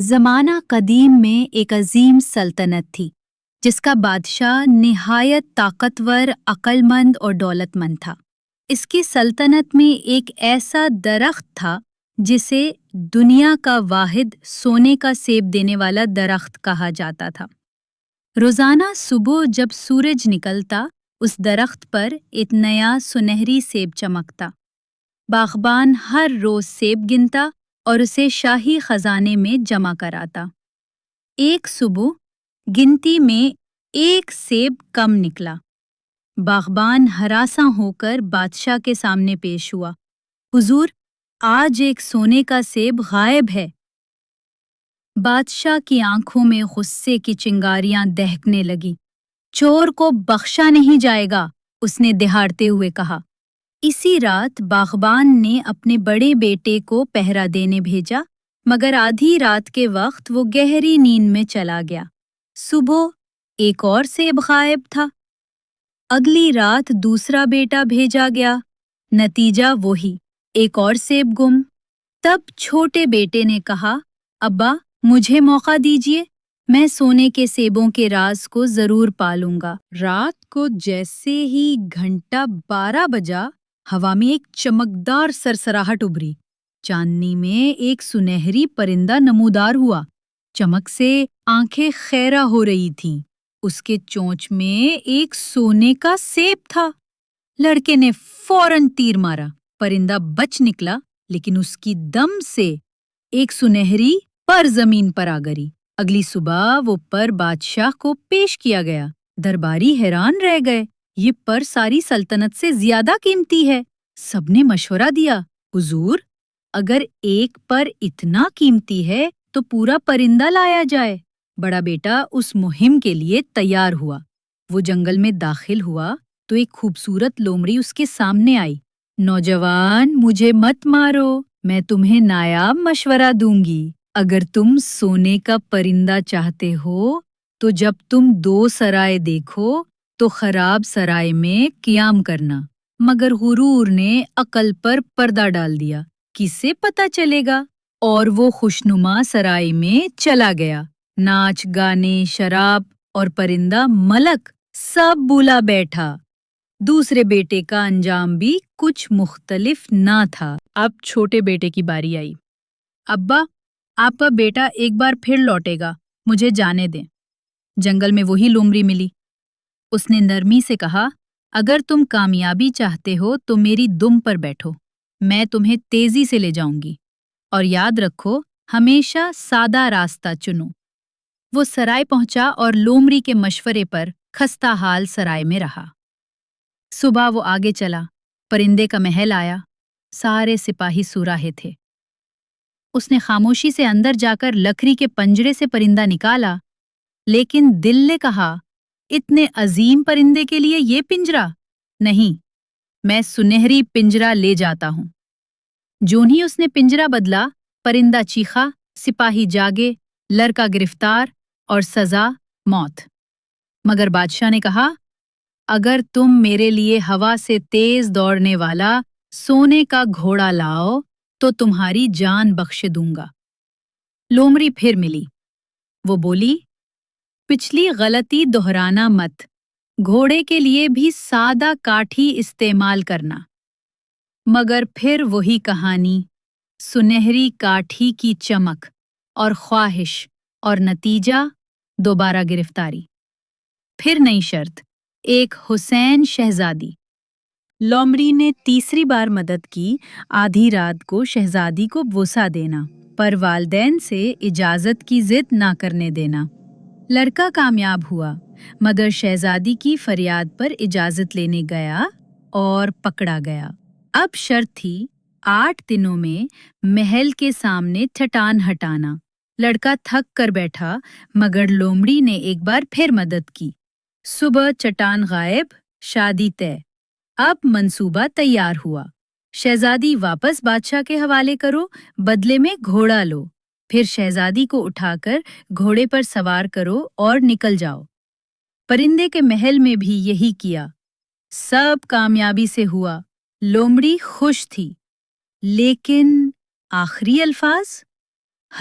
زمانہ قدیم میں ایک عظیم سلطنت تھی جس کا بادشاہ نہایت طاقتور، عقل مند اور دولت مند تھا۔ اس کی سلطنت میں ایک ایسا درخت تھا جسے دنیا کا واحد سونے کا سیب دینے والا درخت کہا جاتا تھا۔ روزانہ صبح جب سورج نکلتا، اس درخت پر ایک نیا سنہری سیب چمکتا۔ باغبان ہر روز سیب گنتا اور اسے شاہی خزانے میں جمع کراتا۔ ایک صبح گنتی میں ایک سیب کم نکلا۔ باغبان ہراساں ہو کر بادشاہ کے سامنے پیش ہوا۔ حضور، آج ایک سونے کا سیب غائب ہے۔ بادشاہ کی آنکھوں میں غصے کی چنگاریاں دہکنے لگیں۔ چور کو بخشا نہیں جائے گا، اس نے دہاڑتے ہوئے کہا۔ اسی رات باغبان نے اپنے بڑے بیٹے کو پہرا دینے بھیجا، مگر آدھی رات کے وقت وہ گہری نیند میں چلا گیا۔ صبح ایک اور سیب غائب تھا۔ اگلی رات دوسرا بیٹا بھیجا گیا، نتیجہ وہی، ایک اور سیب گم۔ تب چھوٹے بیٹے نے کہا، ابا مجھے موقع دیجیے، میں سونے کے سیبوں کے راز کو ضرور پالوں گا۔ رات کو جیسے ہی گھنٹہ 12 بجا، ہوا میں ایک چمکدار سرسراہٹ ابھری۔ چاندنی میں ایک سنہری پرندہ نمودار ہوا۔ چمک سے آنکھیں خیرہ ہو رہی تھیں۔ اس کے چونچ میں ایک سونے کا سیب تھا۔ لڑکے نے فوراً تیر مارا۔ پرندہ بچ نکلا، لیکن اس کی دم سے ایک سنہری پر زمین پر آ گری۔ اگلی صبح وہ پر بادشاہ کو پیش کیا گیا۔ درباری حیران رہ گئے، یہ پر ساری سلطنت سے زیادہ قیمتی ہے۔ سب نے مشورہ دیا، حضور، اگر ایک پر اتنا قیمتی ہے تو پورا پرندہ لایا جائے۔ بڑا بیٹا اس مہم کے لیے تیار ہوا۔ وہ جنگل میں داخل ہوا تو ایک خوبصورت لومڑی اس کے سامنے آئی۔ نوجوان، مجھے مت مارو، میں تمہیں نایاب مشورہ دوں گی۔ اگر تم سونے کا پرندہ چاہتے ہو تو جب تم 2 سرائے دیکھو تو خراب سرائے میں قیام کرنا۔ مگر غرور نے عقل پر پردہ ڈال دیا۔ کسے پتہ چلے گا؟ اور وہ خوشنما سرائے میں چلا گیا۔ ناچ گانے، شراب اور پرندہ ملک سب بھولا بیٹھا۔ دوسرے بیٹے کا انجام بھی کچھ مختلف نہ تھا۔ اب چھوٹے بیٹے کی باری آئی۔ ابا، آپ کا بیٹا ایک بار پھر لوٹے گا، مجھے جانے دیں۔ جنگل میں وہی لومڑی ملی۔ اس نے نرمی سے کہا، اگر تم کامیابی چاہتے ہو تو میری دم پر بیٹھو، میں تمہیں تیزی سے لے جاؤں گی، اور یاد رکھو ہمیشہ سادہ راستہ چنو۔ وہ سرائے پہنچا اور لومڑی کے مشورے پر خستہ حال سرائے میں رہا۔ صبح وہ آگے چلا، پرندے کا محل آیا، سارے سپاہی سو رہے تھے۔ اس نے خاموشی سے اندر جا کر لکڑی کے پنجرے سے پرندہ نکالا، لیکن دل نے کہا، اتنے عظیم پرندے کے لیے یہ پنجرا نہیں، میں سنہری پنجرا لے جاتا ہوں۔ جون ہی اس نے پنجرا بدلا، پرندہ چیخا، سپاہی جاگے، لڑکا گرفتار اور سزا موت۔ مگر بادشاہ نے کہا، اگر تم میرے لیے ہوا سے تیز دوڑنے والا سونے کا گھوڑا لاؤ تو تمہاری جان بخش دوں گا۔ لومڑی پھر ملی۔ وہ بولی، پچھلی غلطی دہرانا مت، گھوڑے کے لیے بھی سادہ کاٹھی استعمال کرنا۔ مگر پھر وہی کہانی، سنہری کاٹھی کی چمک اور خواہش، اور نتیجہ دوبارہ گرفتاری۔ پھر نئی شرط، ایک حسین شہزادی۔ لومڑی نے تیسری بار مدد کی، آدھی رات کو شہزادی کو بوسہ دینا، پر والدین سے اجازت کی ضد نہ کرنے دینا۔ لڑکا کامیاب ہوا، مگر شہزادی کی فریاد پر اجازت لینے گیا اور پکڑا گیا۔ اب شرط تھی 8 دنوں میں محل کے سامنے چٹان ہٹانا۔ لڑکا تھک کر بیٹھا، مگر لومڑی نے ایک بار پھر مدد کی۔ صبح چٹان غائب، شادی طے۔ اب منصوبہ تیار ہوا۔ شہزادی واپس بادشاہ کے حوالے کرو، بدلے میں گھوڑا لو، پھر شہزادی کو اٹھا کر گھوڑے پر سوار کرو اور نکل جاؤ۔ پرندے کے محل میں بھی یہی کیا۔ سب کامیابی سے ہوا۔ لومڑی خوش تھی، لیکن آخری الفاظ،